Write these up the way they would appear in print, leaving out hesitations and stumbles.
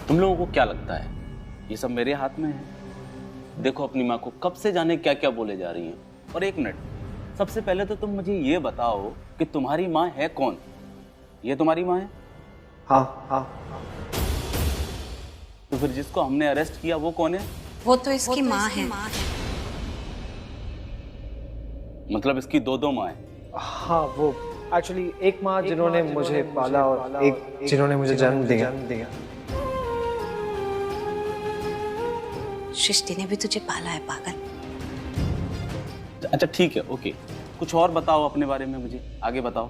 तुम लोगों को क्या लगता है ये सब मेरे हाथ में है? देखो अपनी माँ को कब से जाने क्या क्या बोले जा रही हैं। और एक मिनट, सबसे पहले तो तुम मुझे ये बताओ कि तुम्हारी माँ है कौन? ये तुम्हारी माँ है? हाँ हाँ। तो फिर जिसको हमने अरेस्ट किया वो कौन है? वो तो इसकी माँ है। मतलब इसकी दो माँ है? हाँ, वो एक्चुअली एक माँ जिन्होंने मुझे पाला और एक जिन्होंने मुझे जन्म दिया। सृष्टि ने भी तुझे पाला है पागल। अच्छा ठीक है, ओके। कुछ और बताओ अपने बारे में, मुझे आगे बताओ।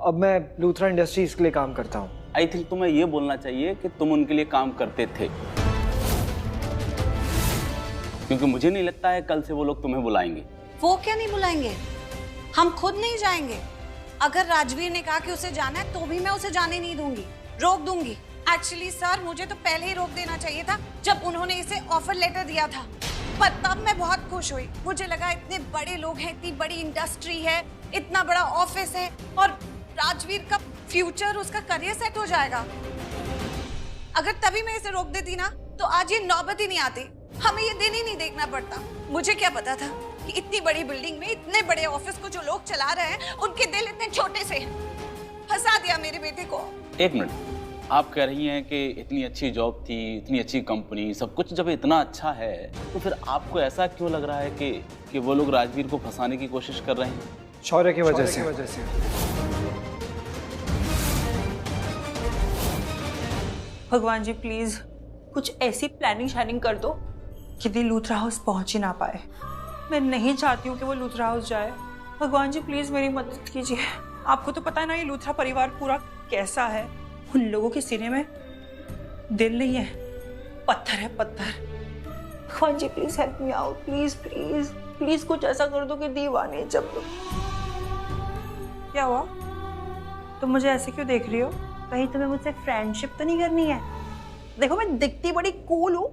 अब मैं लूथरा इंडस्ट्रीज के लिए काम करता हूँ। आई थिंक तुम्हें ये बोलना चाहिए कि तुम उनके लिए काम करते थे, क्योंकि मुझे नहीं लगता है कल से वो लोग तुम्हें बुलाएंगे। वो क्या नहीं बुलाएंगे? हम खुद नहीं जाएंगे। अगर राजवीर ने कहा कि उसे जाना है तो भी मैं उसे जाने नहीं दूंगी, रोक दूंगी। एक्चुअली सर, मुझे तो पहले ही रोक देना चाहिए था जब उन्होंने इसे ऑफर लेटर दिया था, पर तब मैं बहुत खुश हुई। मुझे लगा इतने बड़े लोग हैं, इतनी बड़ी इंडस्ट्री है, इतना बड़ा ऑफिस है और राजवीर का फ्यूचर, उसका करियर सेट हो जाएगा। अगर तभी मैं इसे रोक देती ना तो आज ये नौबत ही नहीं आती, हमें ये दिन ही नहीं देखना पड़ता। मुझे क्या पता था कि इतनी बड़ी बिल्डिंग में इतने बड़े ऑफिस को जो लोग चला रहे हैं उनके दिल इतने छोटे से हैं। फंसा दिया मेरे बेटे को। एक मिनट, आप कह रही हैं कि इतनी अच्छी जॉब थी, इतनी अच्छी कंपनी, सब कुछ जब इतना अच्छा है तो फिर आपको ऐसा क्यों लग रहा है कि वो लोग राजवीर को फंसाने की कोशिश कर रहे हैं? शौर्य की वजह से। भगवान जी प्लीज कुछ ऐसी प्लानिंग शानिंग कर दो कि दी लूथरा हाउस पहुंच ही ना पाए। मैं नहीं चाहती हूँ कि वो लूथरा हाउस जाए। भगवान जी प्लीज मेरी मदद कीजिए। आपको तो पता है ना ये लूथरा परिवार पूरा कैसा है। उन लोगों के सीने में दिल नहीं है, पत्थर है, पत्थर। भगवान जी please help me out, please please please कुछ ऐसा कर दो कि दीवाने जब। क्या हुआ? तुम मुझे ऐसे क्यों देख रही हो? कहीं तुम्हें मुझसे फ्रेंडशिप तो नहीं करनी है? देखो मैं दिखती बड़ी कूल हूँ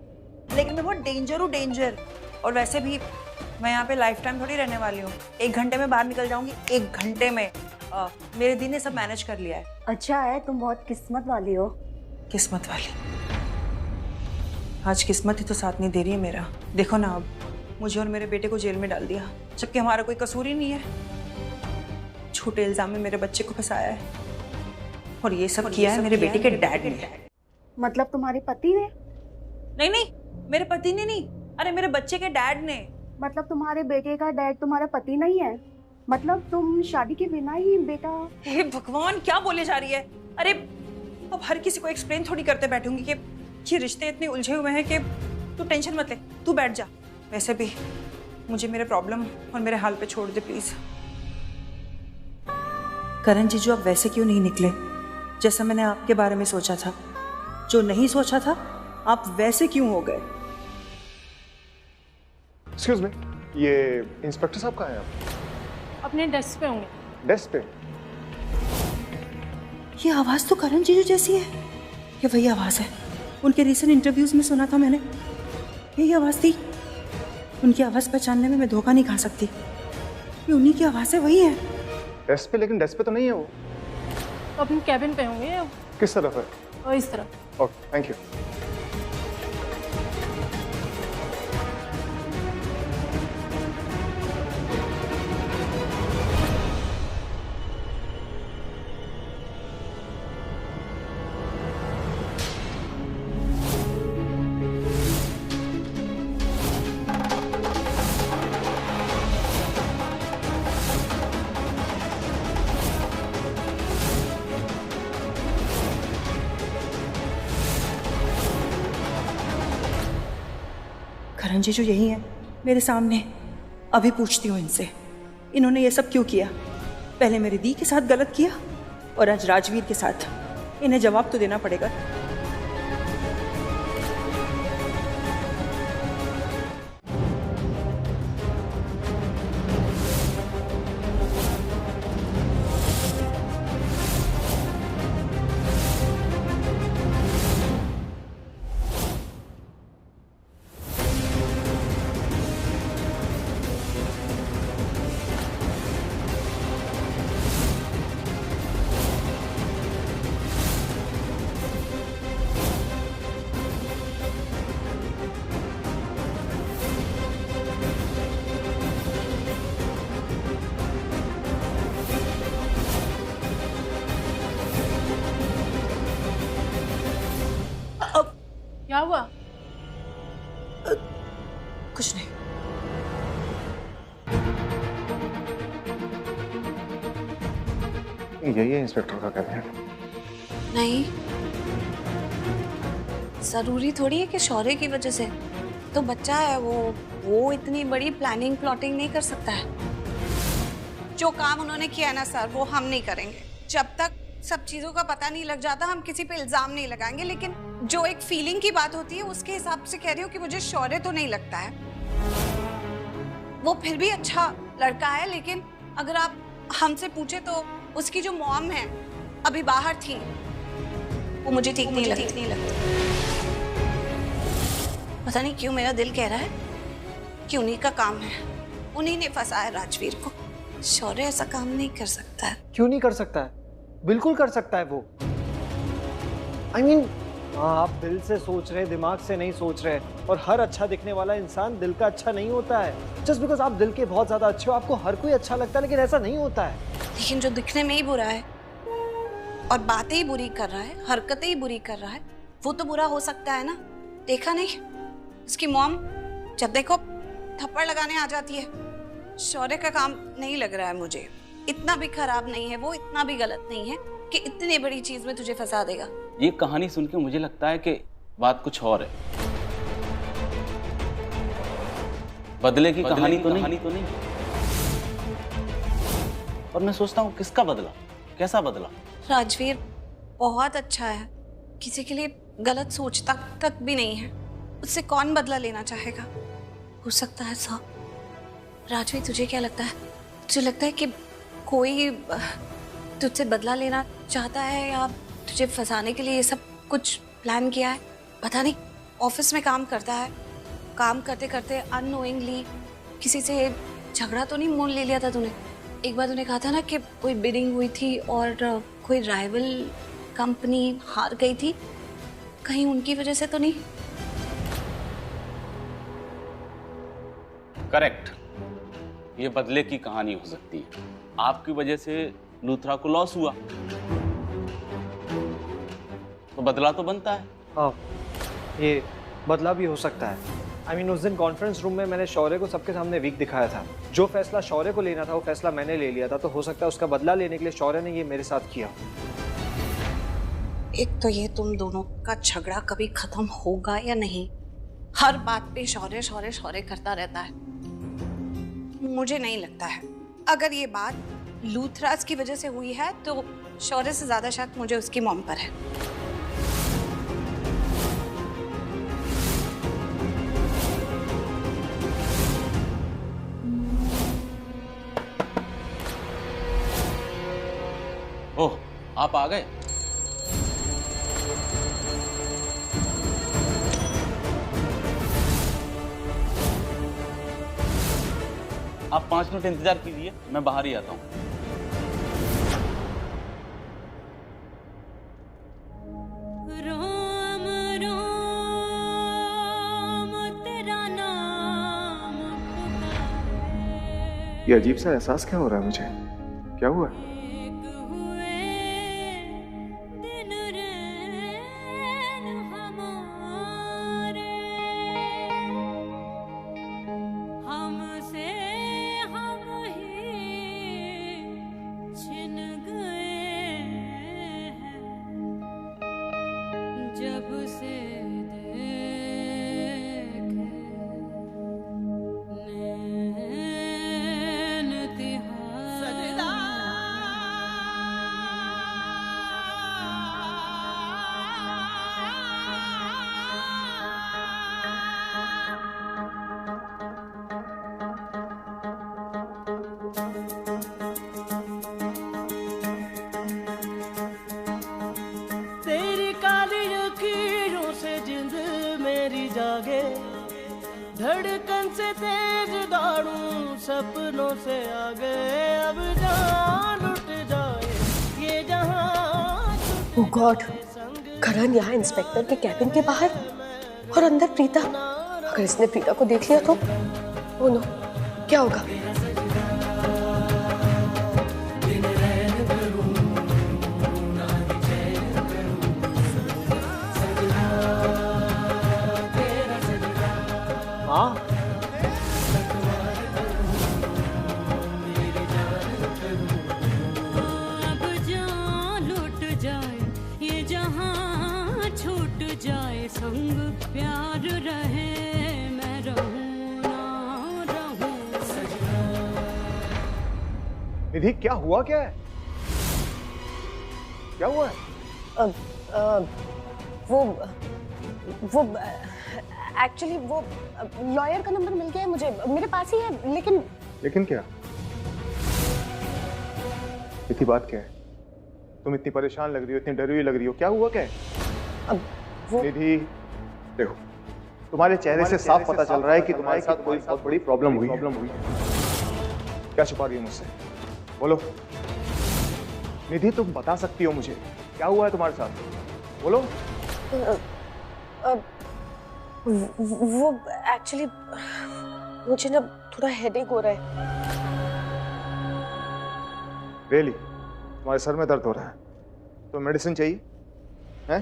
लेकिन मैं बहुत डेंजर हूँ, डेंजर। और वैसे भी मैं यहाँ पे लाइफ टाइम थोड़ी रहने वाली हूँ। 1 घंटे में बाहर निकल जाऊंगी, 1 घंटे में। मेरे दी ने सब मैनेज कर लिया है। अच्छा है, तुम बहुत किस्मत वाली हो। किस्मत वाली? आज किस्मत ही तो साथ नहीं दे रही है मेरा। देखो ना, अब मुझे और मेरे बेटे को जेल में डाल दिया जबकि हमारा कोई कसूर ही नहीं है। झूठे इल्जाम में मेरे बच्चे को फंसाया है और ये सब किया है मेरे बेटे के डैड ने। मतलब तुम्हारे पति ने? नहीं, मेरे पति ने नहीं, अरे मेरे बच्चे के डैड ने। मतलब तुम्हारे बेटे का डैड तुम्हारा पति नहीं है? मतलब तुम शादी के बिना ही बेटा? हे भगवान, क्या बोले जा रही है? अरे अब हर किसी को एक्सप्लेन थोड़ी करते बैठूंगी कि ये रिश्ते इतने उलझे हुए हैं कि तू टेंशन मत ले, तू बैठ जा। वैसे भी मुझे मेरे प्रॉब्लम और मेरे हाल पे छोड़ दे प्लीज। करण जीजू, आप वैसे क्यों नहीं निकले जैसा मैंने आपके बारे में सोचा था? जो नहीं सोचा था आप वैसे क्यों हो गए? एक्सक्यूज मी, ये इंस्पेक्टर साहब कहाँ हैं आप? अपने डेस्क पे होंगे। डेस्क पे? ये आवाज तो करण जीजू जैसी है। ये वही आवाज है, उनके रिसेंट इंटरव्यूज में सुना था मैंने, यही आवाज थी। उनकी आवाज पहचानने में मैं धोखा नहीं खा सकती। ये उन्हीं की आवाज है, वही है। डेस्क पे? लेकिन डेस्क पे तो नहीं है वो। अपने कैबिन पे होंगे। किस तरफ है? और इस तरफ। Okay, thank you. करण जीजू यही है मेरे सामने। अभी पूछती हूँ इनसे, इन्होंने ये सब क्यों किया? पहले मेरी दी के साथ गलत किया और आज राजवीर के साथ। इन्हें जवाब तो देना पड़ेगा। क्या हुआ? कुछ नहीं। यही है इंस्पेक्टर का कैबिनेट? नहीं, जरूरी थोड़ी है कि शौर्य की वजह से। तो बच्चा है वो इतनी बड़ी प्लानिंग प्लॉटिंग नहीं कर सकता है। जो काम उन्होंने किया ना सर, वो हम नहीं करेंगे। जब तक सब चीजों का पता नहीं लग जाता हम किसी पे इल्जाम नहीं लगाएंगे। लेकिन जो एक फीलिंग की बात होती है उसके हिसाब से कह रही हूँ कि मुझे शौर्य तो नहीं लगता है। वो फिर भी अच्छा लड़का है, लेकिन अगर आप हमसे पूछे तो उसकी जो मॉम है अभी बाहर थी, वो मुझे ठीक नहीं लगती। पता नहीं क्यों मेरा दिल कह रहा है कि उन्हीं का काम है, उन्हीं ने फंसाया राजवीर को। शौर्य ऐसा काम नहीं कर सकता है। क्यों नहीं कर सकता है? बिल्कुल कर सकता है वो। I mean, आप दिल से सोच रहे, दिमाग से नहीं सोच रहे। और हर अच्छा दिखने वाला इंसान दिल का अच्छा नहीं होता है। जस्ट बिकॉज आप दिल के बहुत ज्यादा अच्छे हो, आपको हर कोई अच्छा लगता है, लेकिन ऐसा नहीं होता है। लेकिन जो दिखने में ही बुरा है और बातें ही बुरी कर रहा है, हरकतें ही बुरी कर रहा है, वो तो बुरा हो सकता है ना। देखा नहीं उसकी मॉम जब देखो थप्पड़ लगाने आ जाती है। शौर्य का काम नहीं लग रहा है मुझे। इतना भी खराब नहीं है वो, इतना भी गलत नहीं है कि इतनी बड़ी चीज में तुझे फंसा देगा। ये कहानी सुन के मुझे लगता है कि बात कुछ और है। बदले की कहानी तो नहीं। और मैं सोचता हूँ किसका बदला, कैसा बदला? राजवीर बहुत अच्छा है, किसी के लिए गलत सोचता तक भी नहीं है। उससे कौन बदला लेना चाहेगा? हो सकता है साहब। राजवीर तुझे क्या लगता है? तुझे लगता है कि कोई तुझसे बदला लेना चाहता है या तुझे फंसाने के लिए ये सब कुछ प्लान किया है? पता नहीं। ऑफिस में काम करता है, काम करते करते अननोइंगली किसी से झगड़ा तो नहीं मोल ले लिया था तूने? एक बार तूने कहा था ना कि कोई बिडिंग हुई थी और कोई राइवल कंपनी हार गई थी, कहीं उनकी वजह से तो नहीं? करेक्ट, ये बदले की कहानी हो सकती है। आपकी वजह से लूथरा को लॉस हुआ तो बदला तो बनता है। हाँ, ये बदला भी हो सकता है। I mean, उस दिन कॉन्फ्रेंस रूम में मैंने शौर्य को सबके सामने वीक दिखाया था। जो फैसला शौर्य को लेना था वो फैसला मैंने ले लिया था। तो हो सकता है उसका बदला लेने के लिए शौर्य ने ये मेरे साथ किया। एक तो ये तुम दोनों का झगड़ा कभी खत्म होगा या नहीं? हर बात पे शौर्य शौर्य शौर्य करता रहता है। मुझे नहीं लगता है। अगर ये बात लूथराज की वजह से हुई है तो शौर्य से ज्यादा शक मुझे उसकी मॉम पर है। ओह, आप आ गए। आप 5 मिनट इंतजार कीजिए, मैं बाहर ही आता हूँ। ये अजीब सा एहसास क्या हो रहा है मुझे? क्या हुआ? तेरी काली लकीरों से जिंद मेरी जागे, धड़कन से तेज दौड़ूं सपनों से आगे। अब जान उठ जाए ये जहां। ओह गॉड, करण यहाँ इंस्पेक्टर के कैबिन के बाहर और अंदर प्रीता। अगर इसने प्रीता को देख लिया तो ओह नो, क्या होगा? निधि क्या हुआ, क्या है, क्या हुआ है? वो एक्चुअली वो लॉयर का नंबर मिल गया है मुझे, मेरे पास ही है, लेकिन क्या? इतनी बात क्या है? तुम इतनी परेशान लग रही हो, इतनी डरी हुई लग रही हो, क्या हुआ, क्या है? अब वो निधि देखो, तुम्हारे चेहरे से साफ पता चल रहा है कि तुम्हारे साथ कोई बहुत बड़ी प्रॉब्लम हुई है। क्या छुपा रही हो मुझसे? बोलो निधि, तुम बता सकती हो मुझे क्या हुआ है तुम्हारे साथ, बोलो। वो एक्चुअली मुझे ना थोड़ा हेडेक हो रहा है। रियली? तुम्हारे सर में दर्द हो रहा है तो मेडिसिन चाहिए हैं?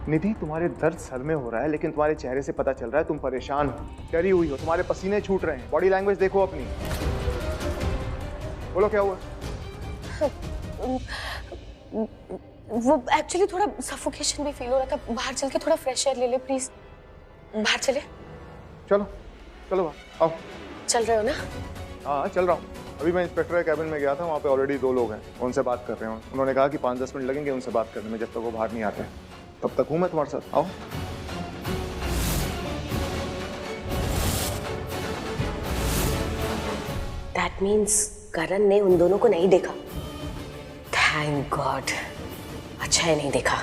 निधि, तुम्हारे दर्द सर में हो रहा है लेकिन तुम्हारे चेहरे से पता चल रहा है तुम परेशान हो, डरी हुई हो, तुम्हारे पसीने छूट रहे हैं, बॉडी लैंग्वेज देखो अपनी, बोलो क्या हुआ? वो एक्चुअली थोड़ा सफोकेशन भी फील हो रहा था, बाहर चल के थोड़ा फ्रेश एयर ले ले प्लीज। बाहर चले? चलो चलो आओ। चल रहे हो ना? हाँ चल रहा हूँ। अभी मैं इंस्पेक्टर के कैबिन में गया था, वहाँ पे ऑलरेडी 2 लोग हैं, उनसे बात कर रहे हैं। उन्होंने कहा कि 5-10 मिनट लगेंगे उनसे बात करने में, जब तक वो बाहर नहीं आते तब तक हूँ मैं तुम्हारे साथ, आओ। That means करण ने उन दोनों को नहीं देखा। Thank God, अच्छा है नहीं देखा।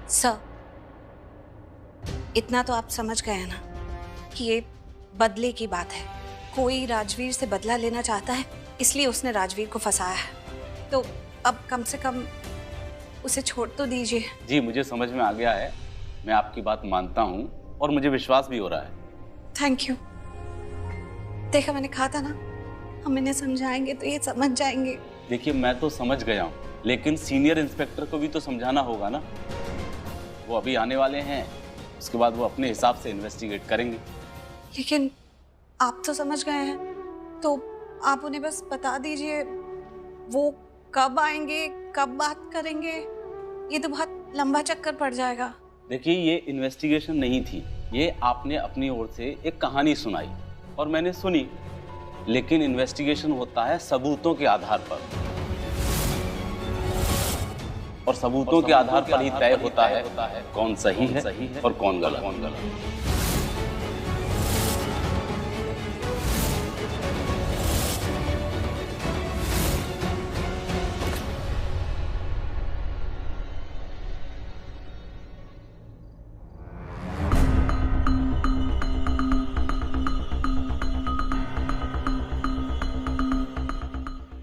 सर, इतना तो आप समझ गए हैं ना कि ये बदले की बात है। कोई राजवीर से बदला लेना चाहता है, इसलिए उसने राजवीर को फंसाया है। तो अब कम से कम उसे छोड़ तो दीजिए। जी मुझे समझ में आ गया है, मैं आपकी बात मानता हूँ और मुझे विश्वास भी हो रहा है। Thank you. देखा, मैंने कहा था ना, हम इन्हें समझाएंगे तो ये समझ जाएंगे। देखिए मैं तो समझ गया हूँ, लेकिन सीनियर इंस्पेक्टर को भी तो समझाना होगा ना। वो अभी आने वाले हैं, उसके बाद वो अपने हिसाब से इन्वेस्टिगेट करेंगे। लेकिन आप तो समझ गए हैं, तो आप उन्हें बस बता दीजिए वो कब आएंगे, कब बात करेंगे। ये तो बहुत लंबा चक्कर पड़ जाएगा। देखिए ये इन्वेस्टिगेशन नहीं थी, ये आपने अपनी ओर से एक कहानी सुनाई और मैंने सुनी, लेकिन इन्वेस्टिगेशन होता है सबूतों के आधार पर, और सबूतों के आधार पर ही तय होता है कौन सही है और कौन गलत।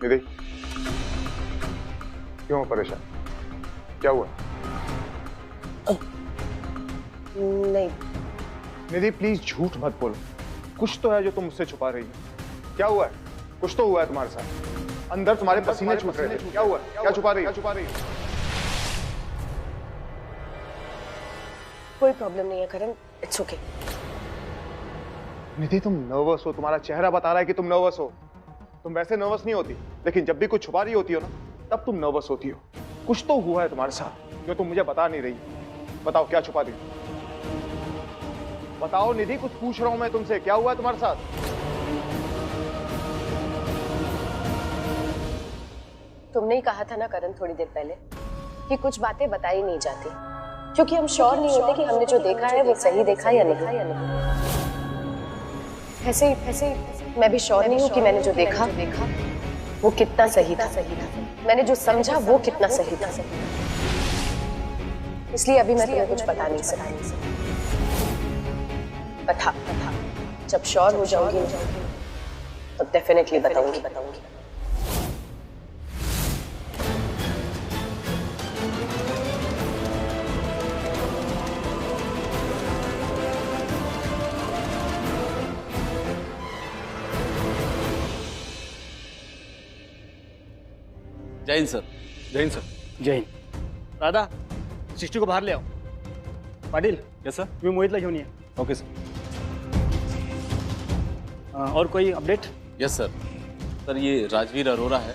निधि, क्यों परेशान, क्या हुआ? नहीं। निधि प्लीज झूठ मत बोलो, कुछ तो है जो तुम मुझसे छुपा रही हो। क्या हुआ है? कुछ तो हुआ है तुम्हारे साथ, अंदर तुम्हारे पसीने छूट रहे थे, क्या हुआ? क्या छुपा रही हो? कोई प्रॉब्लम नहीं है करण, इट्स ओके। निधि तुम नर्वस हो, तुम्हारा चेहरा बता रहा है कि तुम नर्वस हो। तुम वैसे नर्वस नहीं होती, लेकिन जब भी कुछ छुपा रही होती हो ना, तब तुम नर्वस होती हो। कुछ तो हुआ है तुम्हारे साथ जो तुम मुझे बता नहीं रही। बताओ क्या छुपा रही हो? बताओ निधि, कुछ पूछ रहा हूं मैं तुमसे, क्या हुआ है तुम्हारे साथ? तुमने ही कहा था ना करण थोड़ी देर पहले कि कुछ बातें बताई नहीं जाती, क्योंकि हम श्योर नहीं होते कि हमने जो देखा है वो सही देखा या नहीं। ऐसे ही मैं भी श्योर नहीं हूँ कि मैंने जो देखा वो कितना सही था, मैंने जो समझा वो कितना सही था। इसलिए अभी मैं तुम्हें कुछ बता नहीं सकती। बता जब श्योर हो जाऊंगी तो डेफिनेटली बताऊंगी। जय हिंद सर। जय हिंद सर। जय हिंद। दादा सिस्टू को बाहर ले आओ। पाटिल। Yes sir. तुम्ही मोहितला घेऊन ये। Okay sir. और कोई अपडेट? Yes sir. सर ये राजवीर अरोरा है,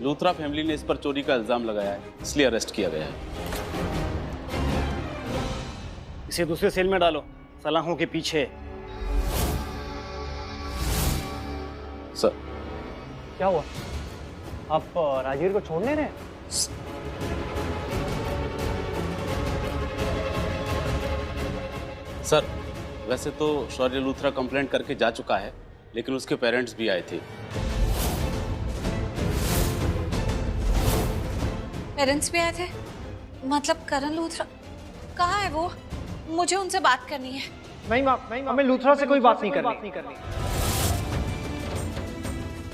लूथरा फैमिली ने इस पर चोरी का इल्जाम लगाया है, इसलिए अरेस्ट किया गया है। इसे दूसरे सेल में डालो, सलाखों के पीछे। सर क्या हुआ? आप राजवीर को छोड़ नहीं रहे? सर वैसे तो शौर्य लूथरा कंप्लेंट करके जा चुका है, लेकिन उसके पेरेंट्स भी आए थे। पेरेंट्स भी आए थे? मतलब करण लूथरा कहाँ है वो? मुझे उनसे बात करनी है। नहीं माँ, हमें लूथरा से कोई बात नहीं करनी।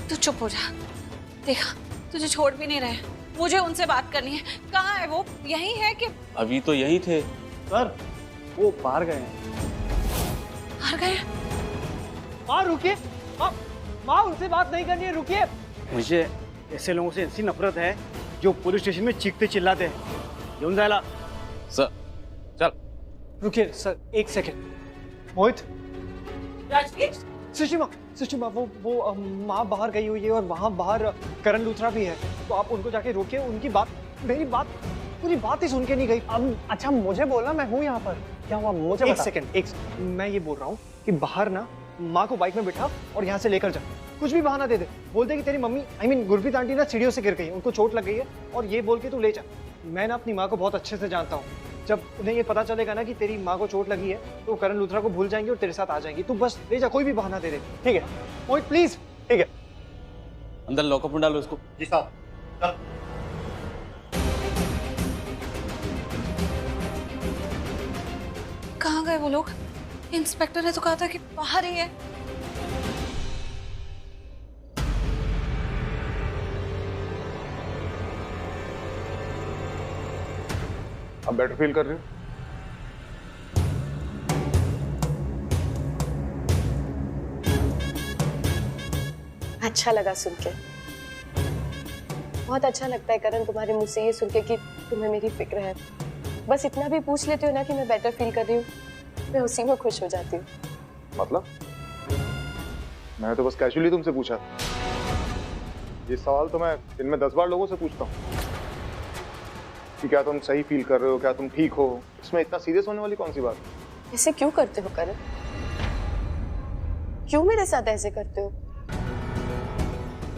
तू चुप हो जा, देखा तुझे छोड़ भी नहीं रहे। मुझे उनसे बात करनी है। कहाँ है वो? यहीं है कि? अभी तो यहीं थे सर, वो बाहर गए हैं। बाहर गए? माँ रुकिए, माँ उनसे बात नहीं करनी है, रुकिए। मुझे ऐसे लोगों से ऐसी नफरत है जो पुलिस स्टेशन में चीखते चिल्लाते हैं। येऊन जायला। सर चल। रुकिए सर, एक सेकंड। मोहित, सृष्टि माँ, वो माँ बाहर गई हुई है और वहाँ बाहर करण लूथरा भी है, तो आप उनको जाके रोकिए। उनकी बात, मेरी बात, पूरी बात ही सुन के नहीं गई। अब अच्छा मुझे बोलना, मैं हूँ यहाँ पर। क्या हुआ मुझे बता। एक सेकंड, मैं ये बोल रहा हूँ कि बाहर ना माँ को बाइक में बिठा और यहाँ से लेकर जा। कुछ भी बहाना दे दे, बोल दे कि तेरी मम्मी गुरप्रीत आंटी ना सीढ़ियों से गिर गई, उनको चोट लग गई है, और ये बोल के तू ले जा। मैं ना अपनी माँ को बहुत अच्छे से जानता हूँ। जब उन्हें ये पता चलेगा ना कि तेरी माँ को चोट लगी है, तो करण लूथरा को भूल जाएंगे और तेरे साथ आ जाएंगी। तू बस ले जा, कोई भी बहाना दे दे, ठीक है? मोहित प्लीज। ठीक है, अंदर लॉकअप में डालो इसको। जी साहब। कहाँ गए वो लोग? इंस्पेक्टर ने तो कहा था कि बाहर ही है। अब बेटर फील कर रही हो? अच्छा लगा सुन के, बहुत अच्छा लगता है करण तुम्हारे मुंह से ये सुन के कि तुम्हें मेरी फिक्र है। बस इतना भी पूछ लेते हो ना कि मैं बेटर फील कर रही हूँ, मैं उसी में खुश हो जाती हूँ। मतलब मैं तो बस कैजुअली तुमसे पूछा। ये सवाल तो मैं दिन में 10 बार लोगों से पूछता हूँ कि क्या तुम सही फील कर रहे हो, क्या तुम ठीक हो। इसमें इतना सीरियस होने वाली कौन सी बात? ऐसे क्यों करते हो करण? क्यों मेरे साथ ऐसे करते हो?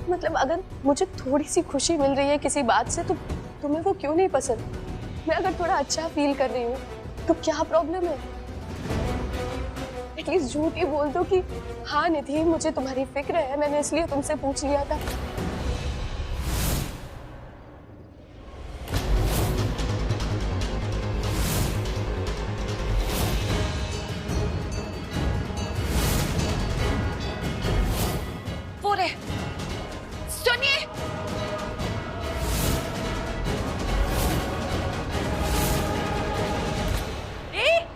मतलब अगर मुझे थोड़ी सी खुशी मिल रही है किसी बात से, तो तुम्हें वो क्यों नहीं पसंद? मैं अगर थोड़ा अच्छा फील कर रही हूँ तो क्या प्रॉब्लम है? एटलीस्ट झूठ ही बोल दो कि हाँ निधि, मुझे तुम्हारी फिक्र है, मैंने इसलिए तुमसे पूछ लिया था। सुनिए,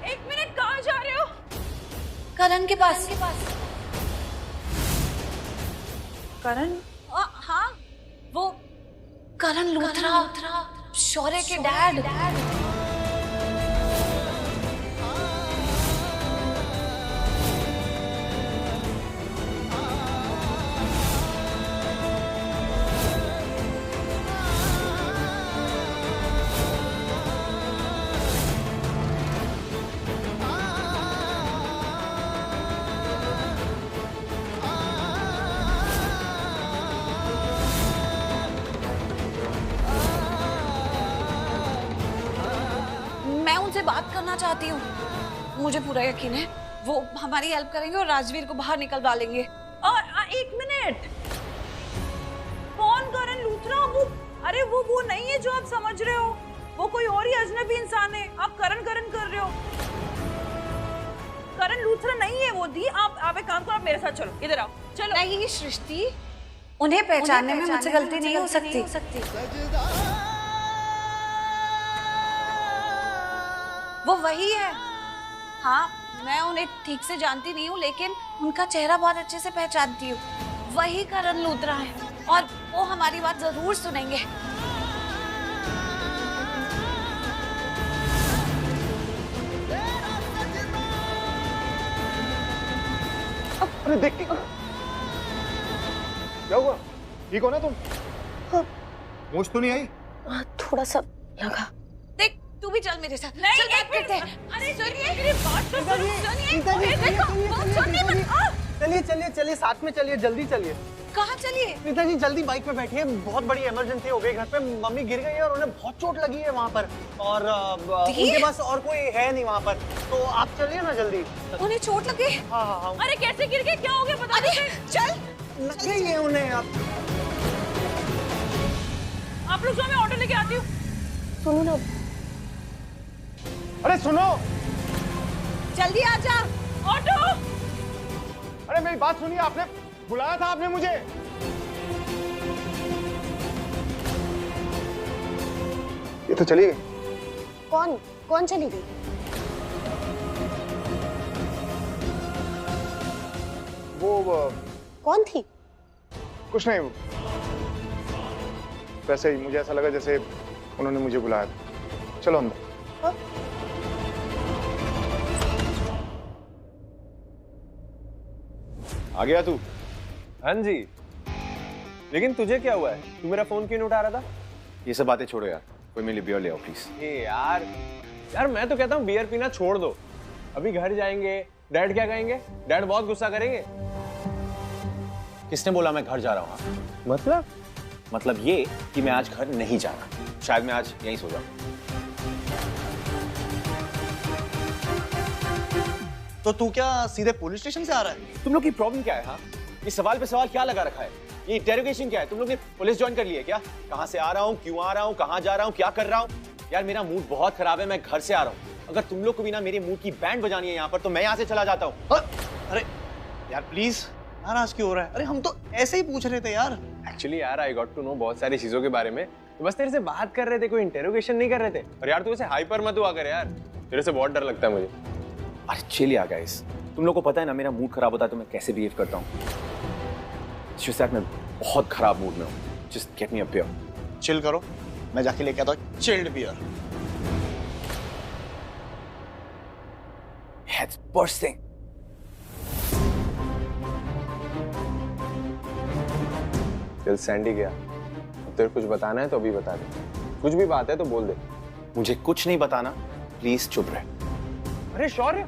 एक मिनट, कहाँ जा रहे हो? करण के पास। करण? हाँ, वो करण लूथरा, शौर्य के डैड। बात करना चाहती हूँ। मुझे पूरा यकीन है वो हमारी हेल्प करेंगे और राजवीर को बाहर निकल डालेंगे। और एक मिनट, कौन करण लूथरा? अरे वो नहीं है जो आप समझ रहे हो, वो कोई और ही अजनबी इंसान है। आप करण कर रहे हो। करण लूथरा नहीं है वो। दी, आप एक काम करो, आप मेरे साथ चलो, इधर आओ, चलो। नहीं सृष्टि, उन्हें पहचानने में मुझसे गलती नहीं हो सकती। वो वही है। हाँ, मैं उन्हें ठीक से जानती नहीं हूँ, लेकिन उनका चेहरा बहुत अच्छे से पहचानती हूँ। वही करण लूथरा है और वो हमारी बात जरूर सुनेंगे। अरे देख के क्या हुआ? ठीक हो ना तुम? हाँ। होश तो नहीं आई? थोड़ा सा लगा। देख, तू भी चल मेरे साथ। नहीं, चल बात करते हैं। अरे सुनिए, मेरी बात तो सुनिए। देखो, सुनिए मत। चलिए चलिए चलिए, साथ में चलिए, जल्दी चलिए। कहाँ चलिए? प्रीता जी जल्दी बाइक पे बैठिए, बहुत बड़ी इमरजेंसी हो गई घर पे, मम्मी गिर गई है और उन्हें बहुत चोट लगी है वहाँ पर, और उनके पास और कोई है नहीं वहाँ पर, तो आप चलिए ना जल्दी। उन्हें चोट लग गई? हाँ हाँ हाँ। अरे कैसे गिर गए, क्या हो गया बता दे। चल, लग गई है उन्हें। आप लोग जो, मैं ऑटो लेके आती हूँ। सुनो ना। अरे सुनो, जल्दी आ जा। ऑटो। अरे मेरी बात सुनिए, आपने बुलाया था आपने मुझे। ये तो चली गई। कौन चली गई? वो कौन थी? कुछ नहीं, वैसे ही मुझे ऐसा लगा जैसे उन्होंने मुझे बुलाया था। चलो अंदर। हाँ? आ गया तू? हाँ जी, लेकिन तुझे क्या हुआ है? तू मेरा फोन क्यों नहीं उठा रहा था? ये सब बातें छोड़ो यार, कोई मेरे लिए बियर ले आओ प्लीज। यार मैं तो कहता हूँ बियर पीना छोड़ दो। अभी घर जाएंगे, डैड क्या कहेंगे? डैड बहुत गुस्सा करेंगे। किसने बोला मैं घर जा रहा हूँ? मतलब ये कि मैं आज घर नहीं जा रहा, शायद मैं आज यहीं सो जाऊं। तो तू क्या सीधे पुलिस स्टेशन से आ रहा है? तुम लोग की प्रॉब्लम क्या है? हाँ, इस सवाल पे सवाल क्या लगा रखा है? ये इंटेरोगेशन क्या है? तुम लोग ने पुलिस ज्वाइन कर ली है क्या? कहाँ से आ रहा हूँ, क्यों आ रहा हूँ, कहाँ जा रहा हूँ, क्या कर रहा हूँ? यार मेरा मूड बहुत खराब है, मैं घर से आ रहा हूँ। अगर तुम लोग को भी ना मेरे मूड की बैंड बजानी है यहाँ पर, तो मैं यहाँ से चला जाता हूँ। अरे यार प्लीज, नाराज क्यों हो रहा है? अरे हम तो ऐसे ही पूछ रहे थे यार। एक्चुअली यार आई गॉट टू नो बहुत सारी चीजों के बारे में, तो बस तेरे से बात कर रहे थे, कोई इंटेरोगेशन नहीं कर रहे थे। और यार तू ऐसे हाइपर मत हुआ कर यार, तेरे से बहुत डर लगता है मुझे। अरे चिल यार गाइस, तुम लोग को पता है ना मेरा मूड खराब होता है तो मैं कैसे बिहेव करता हूँ। मैं बहुत खराब मूड में हूँ। जस्ट गेट मी अ बियर। चिल करो, मैं जाके लेके आता हूँ चिल्ड बियर। Head's bursting. दिल सैंडी गया। अब तेरे कुछ बताना है तो अभी बता दे, कुछ भी बात है तो बोल दे। मुझे कुछ नहीं बताना, प्लीज चुप रहे। अरे शौर्य,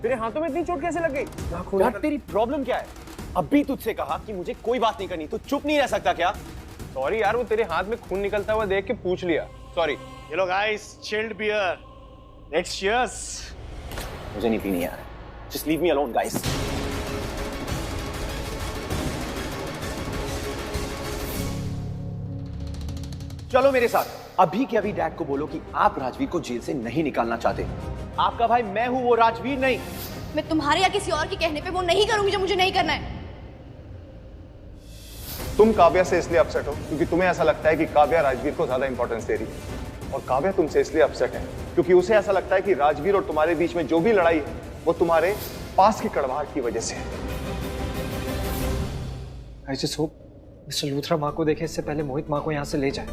तेरे हाथों में इतनी चोट कैसे लग गई? यार तेरी प्रॉब्लम क्या है? अभी तुझसे कहा कि मुझे कोई बात नहीं करनी, तू चुप नहीं रह सकता क्या? सॉरी यार, वो तेरे हाथ में खून निकलता हुआ देख के पूछ लिया, सॉरी। ये लो guys, chilled beer, let's cheers. मुझे नहीं पीनी यार, just leave me alone guys. चलो मेरे साथ, अभी के अभी डैड को बोलो कि आप राजवीर को जेल से नहीं निकालना चाहते। आपका भाई मैं हूं, वो राजवीर नहीं। मैं तुम्हारे या किसी और के कहने पे वो नहीं करूंगी जो मुझे नहीं करना है। तुम काव्या से इसलिए अपसेट हो क्योंकि तुम्हें ऐसा लगता है कि काव्या राजवीर को ज्यादा इंपॉर्टेंस दे रही है, और काव्या तुमसे इसलिए अपसेट है क्योंकि उसे ऐसा लगता है कि राजवीर और तुम्हारे बीच में जो भी लड़ाई है वो तुम्हारे पास की कड़वाहट की वजह से है। I just hope mister Luthra माँ को देखे इससे पहले मोहित माँ को यहाँ से ले जाए।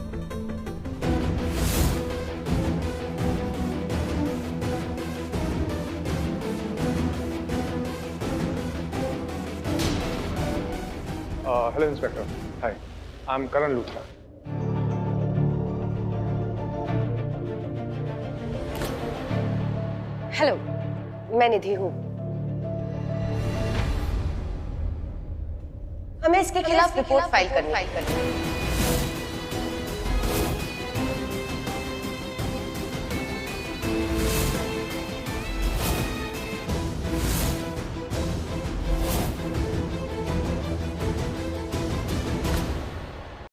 Hello inspector, hi, I am Karan Luthra. Hello, मैं निधि हूँ। हमें इसके खिलाफ रिपोर्ट फाइल करनी है।